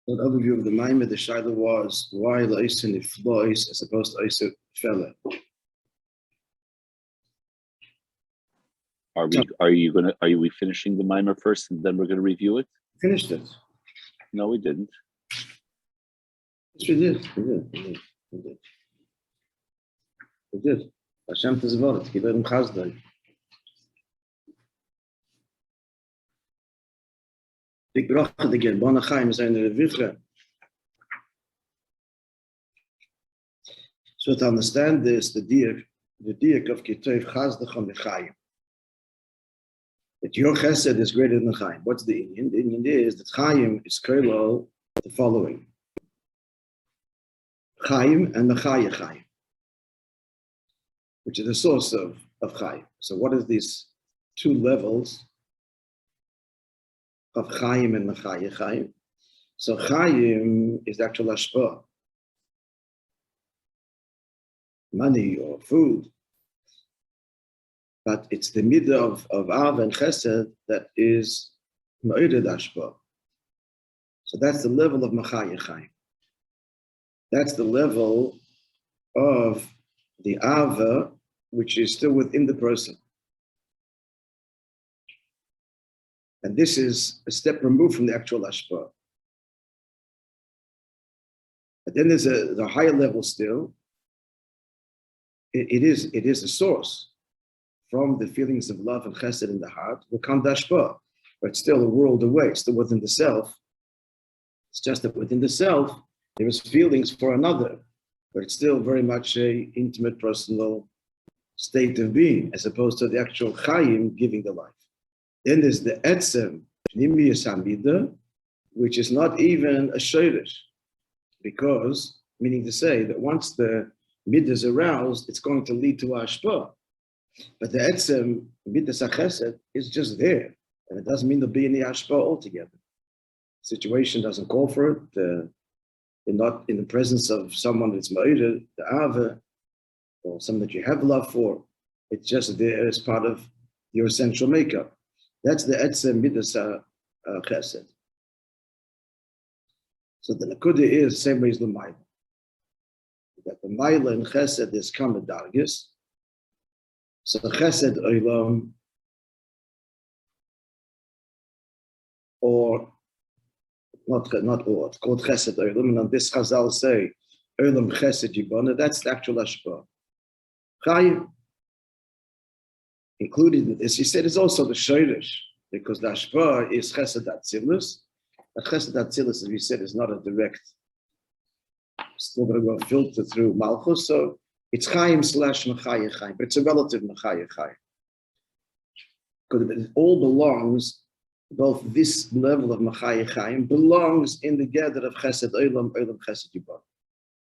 An overview of the Maimah, the Shaila was why L'Oisa Niflaos as opposed to Oisa Fela. Are we finishing the mimer first and then we're gonna review it? Finished it. No, we didn't. Yes, we did. We did. Hashem Tezvoret, Kiverim Chazdai. Big bracha again. Bona Chaim is in the Revicha. So to understand this, the diak of Kitov Chazdacham Mechayim. That your chesed is greater than Chaim. What's the Indian? The Indian is that Chaim is Kerlo the following. Chaim and Mechayah Chaim, which is the source of Chaim. So what is these two levels of Chaim and Mechayah Chaim? So Chaim is the actual hashpah, money or food. But it's the midah of Av and Chesed that is Ma'idad Ashba. So that's the level of Mechayah Chaim. That's the level of the Ava, which is still within the person. And this is a step removed from the actual Ashba. But then there's a higher level still. It is the source. From the feelings of love and chesed in the heart, will come dashba, but it's still a world away, it's still within the self. It's just that within the self, there is feelings for another, but it's still very much a intimate, personal state of being, as opposed to the actual chayim giving the life. Then there's the etzem, pnimiyus hamida, which is not even a shirish, because, meaning to say that once the midah is aroused, it's going to lead to ashpa. But the etzem, midas chesed, is just there. And it doesn't mean to be in the ashpa altogether. The situation doesn't call for it. You're not in the presence of someone that's ma'ira, the ava, or someone that you have love for. It's just there as part of your essential makeup. That's the etzem, midas chesed. So the nakuda is the same way as the maila. That the maila and chesed is kama dargis. So the chesed olam, or not all, it's called chesed olam, and on this Chazal say, olam chesed yibana, that's the actual hashpah. Chayim, included in this, he said, is also the shirish, because the hashpah is chesed atzilus. But chesed atzilus, as we said, is not a direct, still going to go filter through malchus, so it's Chaim / Mechayah Chaim, but it's a relative Mechayah Chaim. Because it all belongs, both this level of Mechayah Chaim belongs in the gather of Chesed Olam, Olam Chesed Yibah.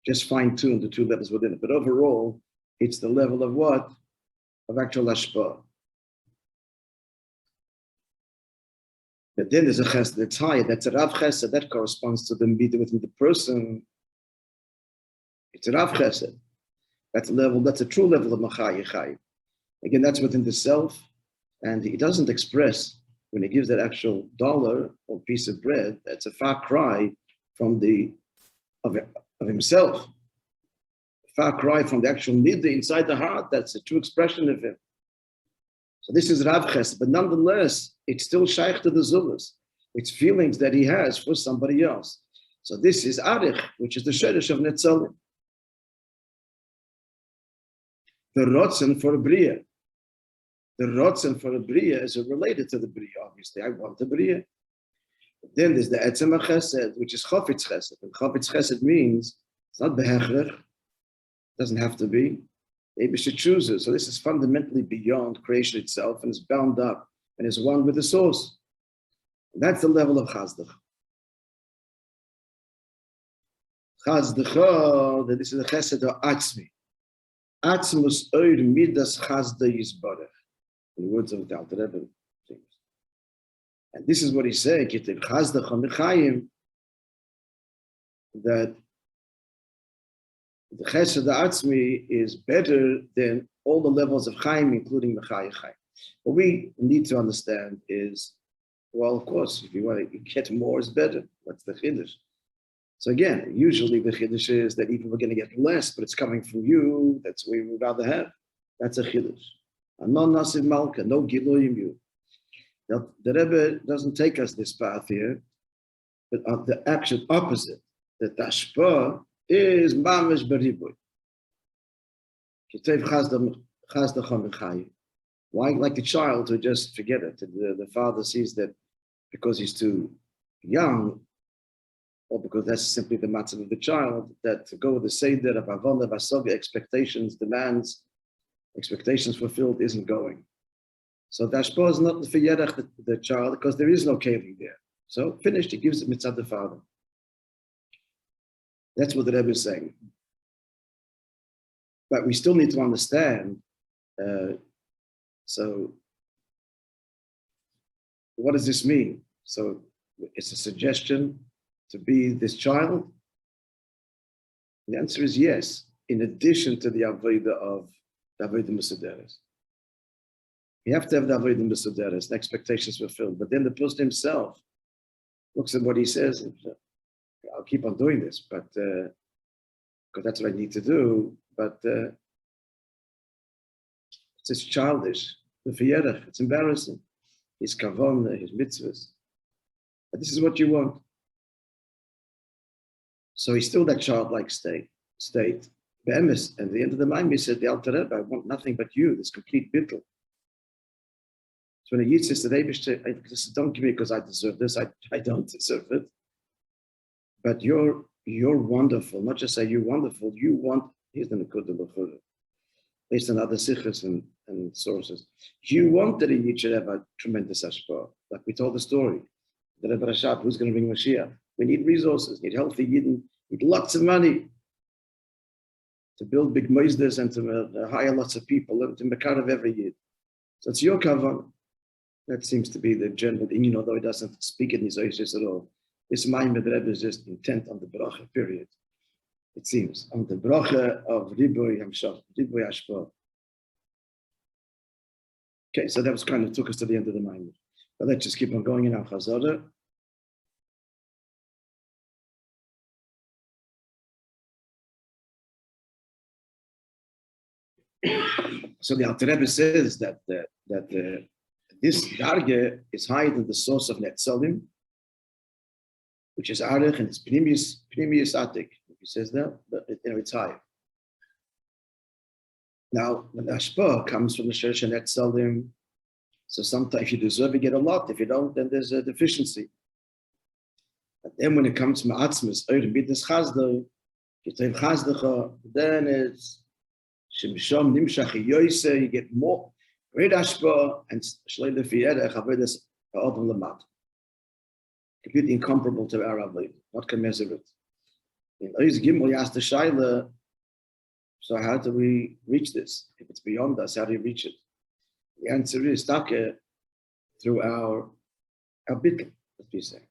Just fine-tune the two levels within it. But overall, it's the level of what? Of actual Ashpah. But then there's a Chesed that's higher, that's a Rav Chesed, that corresponds to the midah within the person. It's a Rav Chesed. That's a level, that's a true level of Mechayah Chaim. Again, that's within the self, and he doesn't express, when he gives that actual dollar or piece of bread, that's a far cry from of himself. A far cry from the actual midah inside the heart, that's a true expression of him. So this is Rav Chesed, but nonetheless, it's still shaykh to the Zulus. It's feelings that he has for somebody else. So this is Arich, which is the Sheresh of Netzalim. The rotzen for a bria. The rotzen for a bria is related to the bria, obviously. I want the bria. But then there's the etzem chesed, which is chofetz chesed. And chofetz chesed means it's not behechrech, doesn't have to be. Maybe she chooses. So this is fundamentally beyond creation itself and is bound up and is one with the source. And that's the level of chazdach. Chazdach, that this is the chesed or atzmi. Atzmus oir midas chazda yisbarech. In the words of the Alter Rebbe. And this is what he's saying, Kittiv chazda chamechayim, that the chesed atzmi is better than all the levels of chayim, including mechayim chayim. What we need to understand is, well, of course, if you want to get more, is better. What's the chiddush? So again, usually the chiddush is that even we're going to get less, but it's coming from you. That's what we would rather have. That's a chiddush. Non nasiv malka, no giloyim you. The Rebbe doesn't take us this path here, but of the actual opposite. The tashpa is mamish beriboy. Why, like the child who just forget it? The father sees that because he's too young, or because that's simply the matzah of the child, that to go with the seder of avona vasoga, expectations, demands, expectations fulfilled, isn't going. So dashpa is not for yerach the child, because there is no keli there. So finished, he gives it mitzvah the father. That's what the Rebbe is saying. But we still need to understand, so what does this mean? So it's a suggestion to be this child? The answer is yes, in addition to the avodah of the avodah mesuderes. You have to have the avodah mesuderes, the expectations fulfilled. But then the person himself looks at what he says, and I'll keep on doing this, but because that's what I need to do. But it's just childish. It's embarrassing. His kavon, his mitzvahs. But this is what you want. So he's still that childlike state. Be'emes, and at the end of the mind, he said, the Alter Rebbe, I want nothing but you, this complete bittul. So when a yid says to the Rebbe, don't give me because I deserve this, I don't deserve it. But you're wonderful. Not just say you're wonderful, you want, here's the Nekudah B'chura, based on other sikhs and sources. You want that a yid should have a tremendous hashpah. Like we told the story. The Rebbe Rashab, who's going to bring Mashiach? We need resources, need healthy yidden, need lots of money to build big moisdes and to hire lots of people and to make out of every yid. So it's your kavan. That seems to be the general thing, although he doesn't speak in his oasis at all. This mind of the Rebbe is just intent on the bracha, period. It seems, on the bracha of Riboy Hamshach, Riboy Hashpah. Okay, so that was kind of took us to the end of the mind. But let's just keep on going in our Chazorah. So the Alter Rebbe says that this darge is higher than the source of Netzalim, which is Arich, and it's Pnimius Atik. He says that, but it's higher. Now, when the Hashpah comes from the Sheresh Netzalim, so sometimes if you deserve, you get a lot. If you don't, then there's a deficiency. But then when it comes to Ma'atzmas, then it's Shemishom Nimshach Yoise, you get more great Hashpah, and Shlei Lefiyerech Avodas Ha'odom Lamad. Completely incomparable to our avodah, not commensurate. In Oiz Gimel, you asked the Shaila, so how do we reach this? If it's beyond us, how do you reach it? The answer is through our bittul, as we say.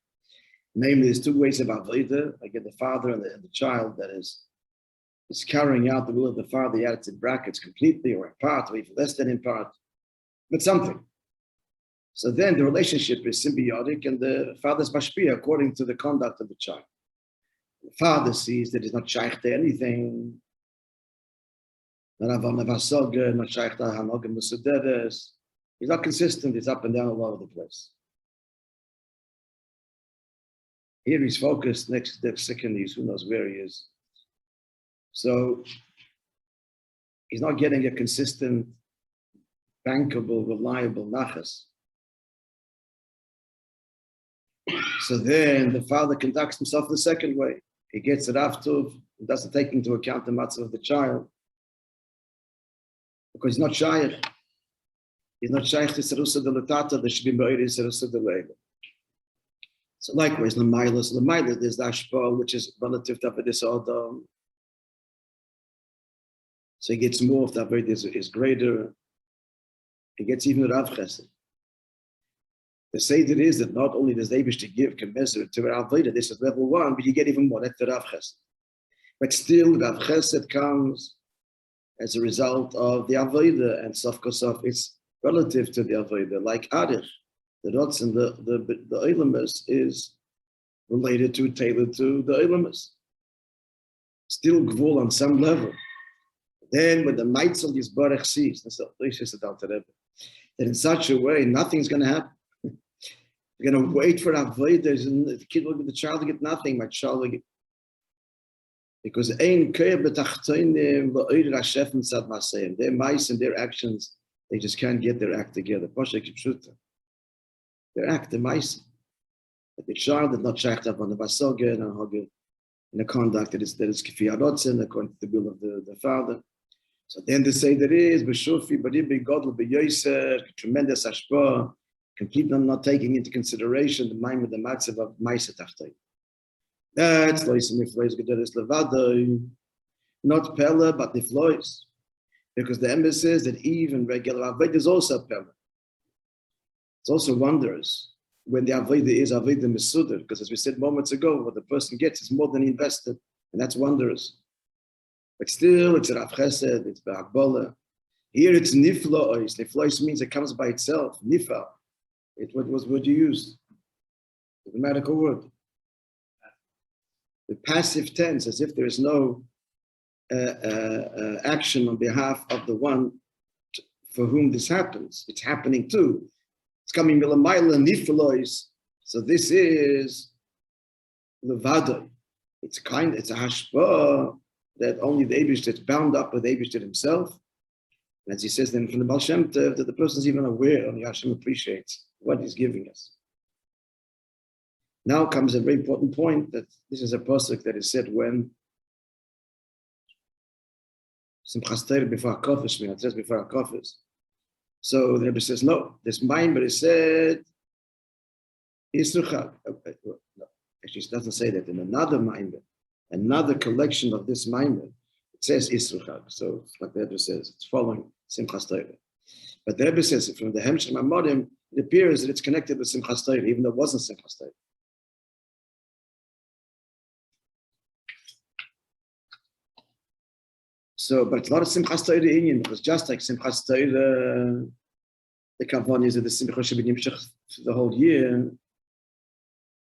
Namely, there's two ways of avodah. Again, the father and the child that is carrying out the will of the father. He adds in brackets completely or in part, or even less than in part, but something. So then the relationship is symbiotic, and the father's mashpia according to the conduct of the child. The father sees that he's not shaykh to anything. Not shaykh to hanogim musuderes. He's not consistent. He's up and down all over the place. Here he's focused. Next second, who knows where he is. So he's not getting a consistent, bankable, reliable nachas. So then the father conducts himself the second way. He gets it after, he doesn't take into account the matzah of the child. Because he's not shaykh. He's not shaykh to Serusa de Latata, there should be Me'iri Serusa de Leila. So likewise, Lamaila, there's the Hashpah, which is relative to Avodas Adam. So he gets more if the Avodah is greater. He gets even Rav Chesed. The Seder is that not only does the Eibush to give commensurate to Rav Avodah, this is level 1, but you get even more. That's the Rav Chesed. But still, Rav Chesed comes as a result of the Avodah, and Sof Kosof, it's relative to the Avodah, like Arich. The Rotz and the Eilemus is related to, tailored to the Ilamas. Still gvul on some level. Then when the Meitzel is Barech sees, that's the that in such a way, nothing's going to happen. You're going to wait for Avodah, and the kid will get the child to get nothing, my child will get. Because ein their mice and their actions, they just can't get their act together. Their act, the mice. But the child is not shayked up on the basoga and hogger in a conduct that is kfiyarotzen according to the will of the father. So then they say there is b'shufi b'ribi godel b'yoser tremendous ashpa, completely not taking into consideration the mind of the matzav of ma'aseh tachtay. That's Niflaos gedolos levadoi, not pella but Niflaos, because the ember says that even regular avodah is also pella. It's also wondrous when the avodah is avodah mesuder, because as we said moments ago, what the person gets is more than he invested, and that's wondrous. But still, it's Rav Chesed, it's Ba'akbola. Here it's Niflaos. Niflaos means it comes by itself. Nifal. What was the word you used? The grammatical word. The passive tense, as if there is no action on behalf of the one for whom this happens. It's happening too. It's coming milamayla Niflaos. So this is levadoi. It's a hashpa that only the Eibishter, it's bound up with the Eibishter himself. And as he says then from the Baal Shem Tov, that the person is even aware of Hashem appreciates what he's giving us. Now comes a very important point that this is a pasuk that is said when Simchas Torah before HaKofis, it says before HaKofis. So the Rebbe says, no, this Maimer is said, Yisruchag. No, actually it doesn't say that. In another Maimer, another collection of this Maimer, it says Yisruchag. So like the Rebbe says, it's following Simchas Torah. But the Rebbe says from the Hemshech Mamorim, it appears that it's connected with Simchas Torah, even though it wasn't Simchas Torah. So, but it's not a Simchas Torah Inyan, because just like Simchas Torah, the Kavan is that the Simchas should be nimshach for the whole year.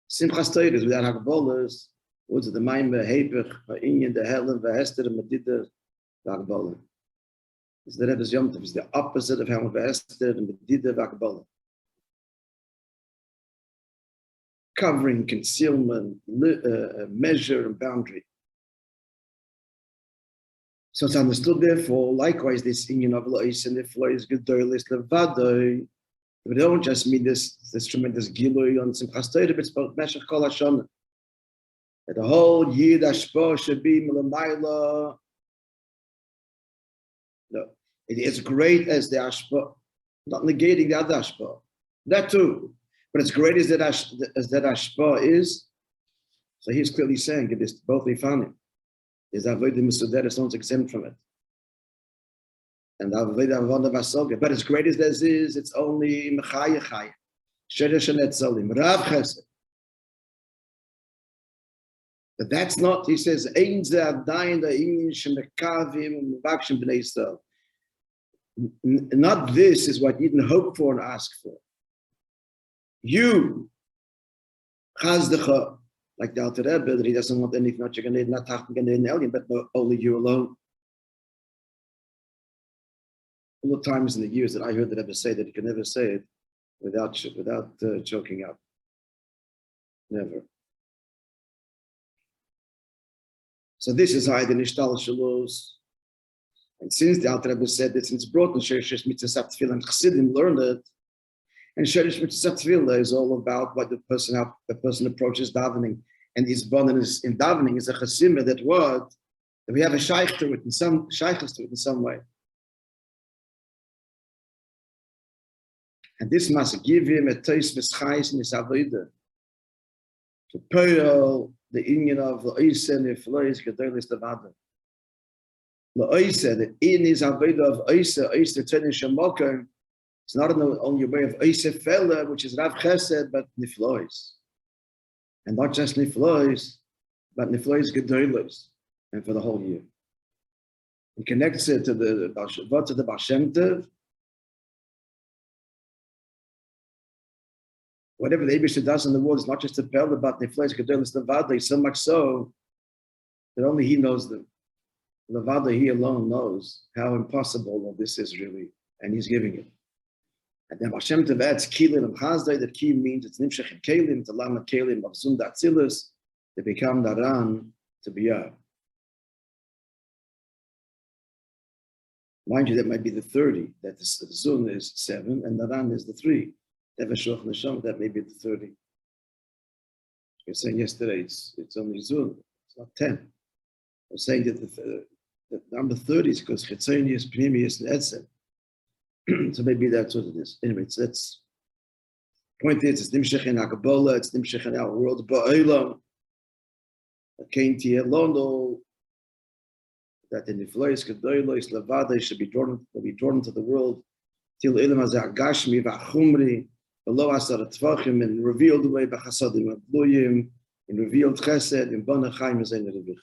Simchas Torah is without Hagbolas, words of the Maimer, Hepech, Inyan, the Helen, the Hester, the Medida, the Hagbolah. It's the Rebbe's Yom Tov, it's the opposite of Helen, the Hester, the Medida, the Hagbolah. Covering, concealment, measure, and boundary. So it's understood, therefore, likewise, this inyan of La'is and Niflaos gedolos levadoi. We don't just mean this tremendous gilui on Simchas Torah, but it's about Meshach Kol Hashana. That the whole year, the Ashpa should be Melamayla. No, it is great as the Ashpa, not negating the other Ashpa. That too. But as great as that Ashpa is, so he's clearly saying it is both Nifanim. Is avodah mesuderes, no one's exempt from it. And avodah avodah vasoga. But as great as this is, it's only mechaya chaya. Sheresh and etzalim. Rav chesed. But that's not, he says, ein ze adayin da'inyin shemekavim u'mevakshim b'nei Yisrael. Not this is what you didn't hope for and ask for. You, chazdecha, like the Alter Rebbe, that he doesn't want anything, not tachten an alien, but no, only you alone. All the times in the years that I heard the Rebbe say that he could never say it without choking up. Never. So this is how the Nishtal Shalos. And since the Alter Rebbe said that since brought in Sheresh Mitzvah Tefillah and Chassidim learned it, and Sheresh Mitzvah Tefillah is all about what the person approaches davening, and his bonus in davening is a chasima that we have a shaykh to it in some way, and this must give him a taste v'schais in his avodah to pearl the inyan of l'oise niflaos gedolos levadoi. L'oise, that in his avodah of oise tzedin shemokim. It's not only a way of Eisef Fella, which is Rav Chesed, but Niflaos. And not just Niflaos, but Niflaos gedolos, and for the whole year. It connects it to the Baal Shem Tov. whatever the Eibishter does in the world is not just a pel about Niflaos Gedolos Levada, so much so that only he knows them. Levada, he alone knows how impossible all this is really, and he's giving it. And then Hashem Tov adds Kilin and Chazdai, that Ki means it's Nimshech and Kelim, it's Alam and Kelim, Mavzum Datzilus, they become Naran to Biyah. Mind you, that might be the 30, that the Zun is 7, and Naran is the 3. Devashoch Neshama, that may be the 30. We were saying yesterday, it's only Zun, it's not 10. I was saying that the number 30 is because Chetzonius, Pneumius, and Edsel. So maybe that's what it is. Anyway, that's point is, it's Nimshech in Hakabola, it's Nimshech in our world, Ba'olam. Kain Tia Londo, that the Niflaos Gedolos Levada should be drawn into the world till Ilam Hazeh Gashmi V'Achumri below Asar Tvachim and revealed away B'Chasadim Adluyim in revealed Chesed in Bana Chaim Zayin Revich.